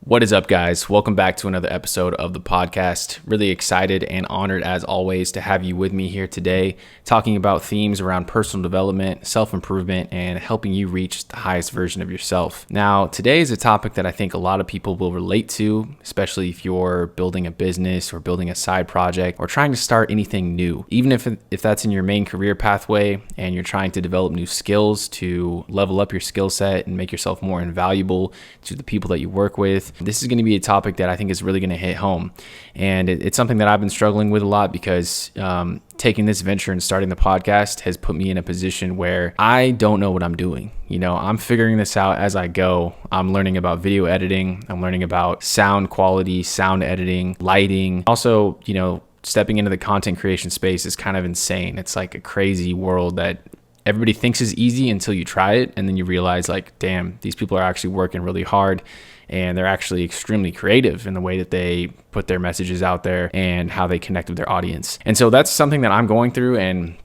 What is up, guys? Welcome back to another episode of the podcast. Really excited and honored, as always, to have you with me here today, talking about themes around personal development, self-improvement, and helping you reach the highest version of yourself. Now, today is a topic that I think a lot of people will relate to, especially if you're building a business or building a side project or trying to start anything new. Even if that's in your main career pathway and you're trying to develop new skills to level up your skill set and make yourself more invaluable to the people that you work with. This is going to be a topic that I think is really going to hit home. And it's something that I've been struggling with a lot because taking this venture and starting the podcast has put me in a position where I don't know what I'm doing. I'm figuring this out as I go. I'm learning about video editing. I'm learning about sound quality, sound editing, lighting. Also, stepping into the content creation space is kind of insane. It's like a crazy world that everybody thinks is easy until you try it. And then you realize damn, these people are actually working really hard. And they're actually extremely creative in the way that they put their messages out there and how they connect with their audience. And so that's something that I'm going through, and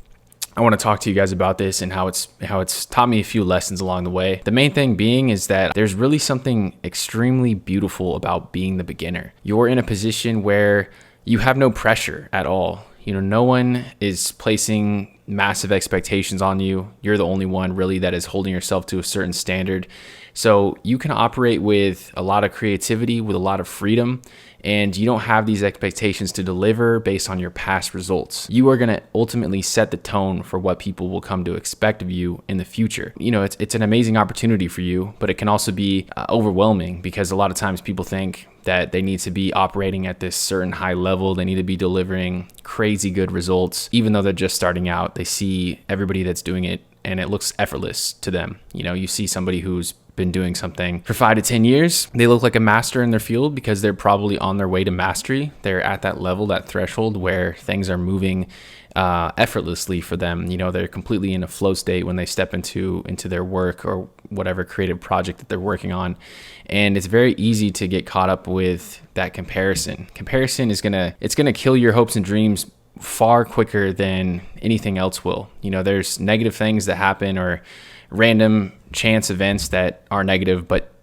I want to talk to you guys about this and how it's taught me a few lessons along the way. The main thing being is that there's really something extremely beautiful about being the beginner. You're in a position where you have no pressure at all. No one is placing massive expectations on you. You're the only one really that is holding yourself to a certain standard. So you can operate with a lot of creativity, with a lot of freedom, and you don't have these expectations to deliver based on your past results. You are going to ultimately set the tone for what people will come to expect of you in the future. It's an amazing opportunity for you, but it can also be overwhelming because a lot of times people think that they need to be operating at this certain high level. They need to be delivering crazy good results. Even though they're just starting out, they see everybody that's doing it and it looks effortless to them. You see somebody who's been doing something for 5 to 10 years. They look like a master in their field because they're probably on their way to mastery. They're at that level, that threshold where things are moving effortlessly for them. They're completely in a flow state when they step into their work or whatever creative project that they're working on. And it's very easy to get caught up with that comparison. Comparison is gonna kill your hopes and dreams far quicker than anything else will. There's negative things that happen or random chance events that are negative, but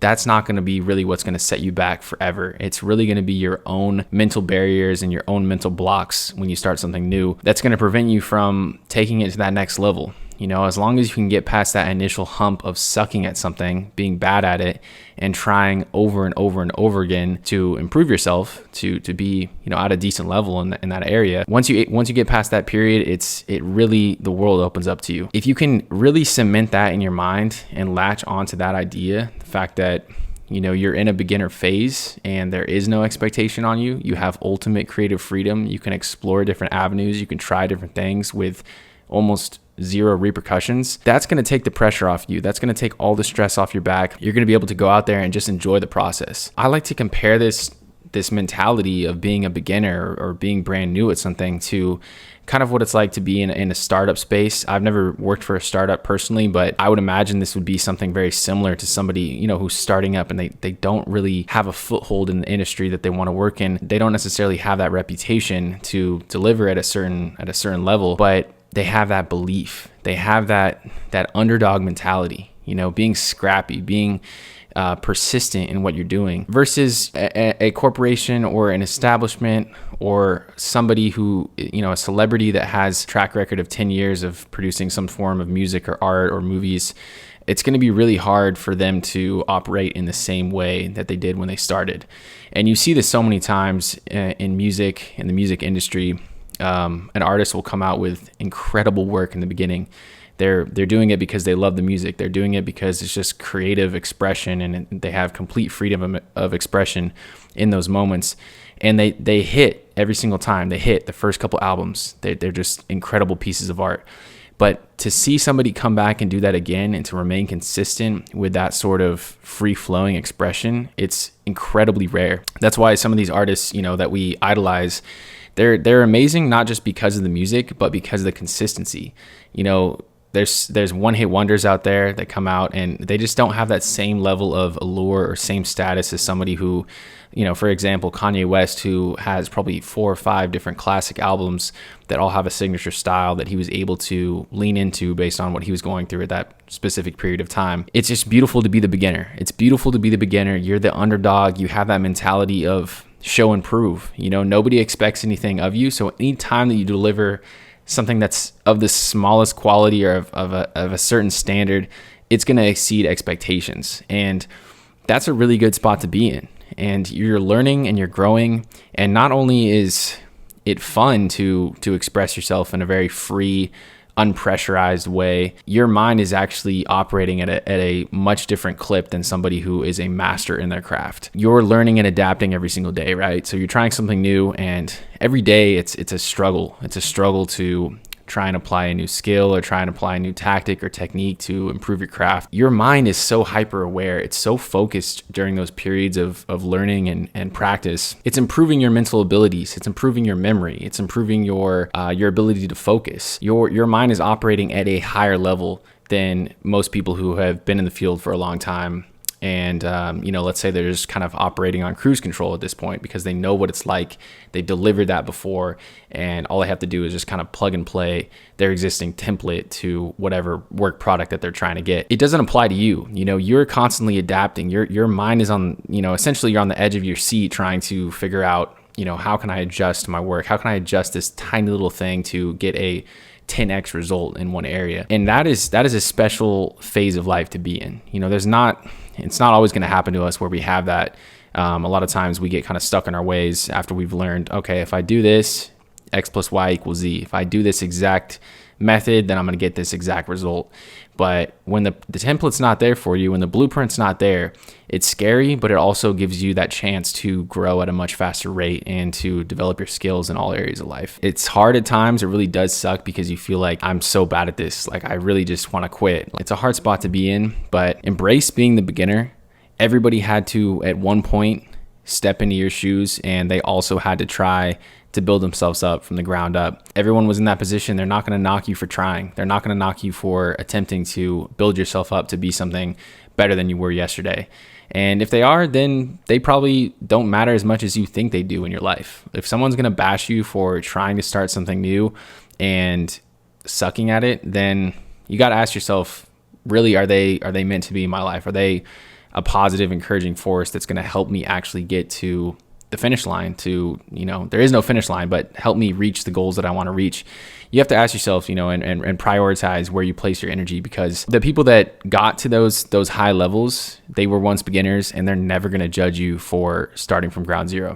that's not going to be really what's going to set you back forever. It's really going to be your own mental barriers and your own mental blocks when you start something new that's going to prevent you from taking it to that next level. As long as you can get past that initial hump of sucking at something, being bad at it, and trying over and over and over again to improve yourself to be, at a decent level in that area. Once you get past that period, it really, the world opens up to you. If you can really cement that in your mind and latch onto that idea, the fact that you're in a beginner phase and there is no expectation on you, you have ultimate creative freedom. You can explore different avenues. You can try different things with almost zero repercussions. That's going to take the pressure off you. That's going to take all the stress off your back. You're going to be able to go out there and just enjoy the process. I like to compare this mentality of being a beginner or being brand new at something to kind of what it's like to be in a startup space. I've never worked for a startup personally, but I would imagine this would be something very similar to somebody, who's starting up and they don't really have a foothold in the industry that they want to work in. They don't necessarily have that reputation to deliver at a certain level, but they have that belief. They have that underdog mentality, being scrappy, being persistent in what you're doing versus a corporation or an establishment or somebody who, a celebrity that has a track record of 10 years of producing some form of music or art or movies. It's going to be really hard for them to operate in the same way that they did when they started. And you see this so many times in music, in the music industry. An artist will come out with incredible work in the beginning. They're doing it because they love the music. They're doing it because it's just creative expression and they have complete freedom of expression in those moments. And they hit every single time. They hit the first couple albums. They're just incredible pieces of art. But to see somebody come back and do that again and to remain consistent with that sort of free-flowing expression, it's incredibly rare. That's why some of these artists, that we idolize, they're amazing, not just because of the music, but because of the consistency. there's one hit wonders out there that come out and they just don't have that same level of allure or same status as somebody who, for example, Kanye West, who has probably 4 or 5 different classic albums that all have a signature style that he was able to lean into based on what he was going through at that specific period of time. It's just beautiful to be the beginner. It's beautiful to be the beginner. You're the underdog. You have that mentality of show and prove. Nobody expects anything of you. So anytime that you deliver something that's of the smallest quality or of a certain standard, it's going to exceed expectations. And that's a really good spot to be in. And you're learning and you're growing. And not only is it fun to express yourself in a very free, unpressurized way, your mind is actually operating at a much different clip than somebody who is a master in their craft. You're learning and adapting every single day, right? So you're trying something new, and every day it's a struggle. It's a struggle to try and apply a new skill or try and apply a new tactic or technique to improve your craft. Your mind is so hyper aware. It's so focused during those periods of learning and practice. It's improving your mental abilities. It's improving your memory. It's improving your ability to focus. Your mind is operating at a higher level than most people who have been in the field for a long time. And, let's say they're just kind of operating on cruise control at this point because they know what it's like. They delivered that before, and all they have to do is just kind of plug and play their existing template to whatever work product that they're trying to get. It doesn't apply to you. You're constantly adapting. Your mind is on, essentially you're on the edge of your seat trying to figure out, how can I adjust my work? How can I adjust this tiny little thing to get a 10x result in one area? And that is a special phase of life to be in. It's not always going to happen to us where we have that. A lot of times we get kind of stuck in our ways after we've learned, okay, if I do this, X plus Y equals Z. If I do this exact method, then I'm going to get this exact result. But when the template's not there for you, when the blueprint's not there, it's scary, but it also gives you that chance to grow at a much faster rate and to develop your skills in all areas of life. It's hard at times. It really does suck because you feel like I'm so bad at this. Like I really just want to quit. It's a hard spot to be in, but embrace being the beginner. Everybody had to, at one point, step into your shoes, and they also had to try to build themselves up from the ground up. Everyone was in that position. They're not going to knock you for trying. They're not going to knock you for attempting to build yourself up to be something better than you were yesterday. And if they are, then they probably don't matter as much as you think they do in your life. If someone's going to bash you for trying to start something new and sucking at it, then you got to ask yourself, really, are they meant to be in my life? Are they a positive, encouraging force that's going to help me actually get to the finish line? To, there is no finish line, but help me reach the goals that I want to reach. You have to ask yourself, and prioritize where you place your energy, because the people that got to those high levels, they were once beginners, and they're never going to judge you for starting from ground zero.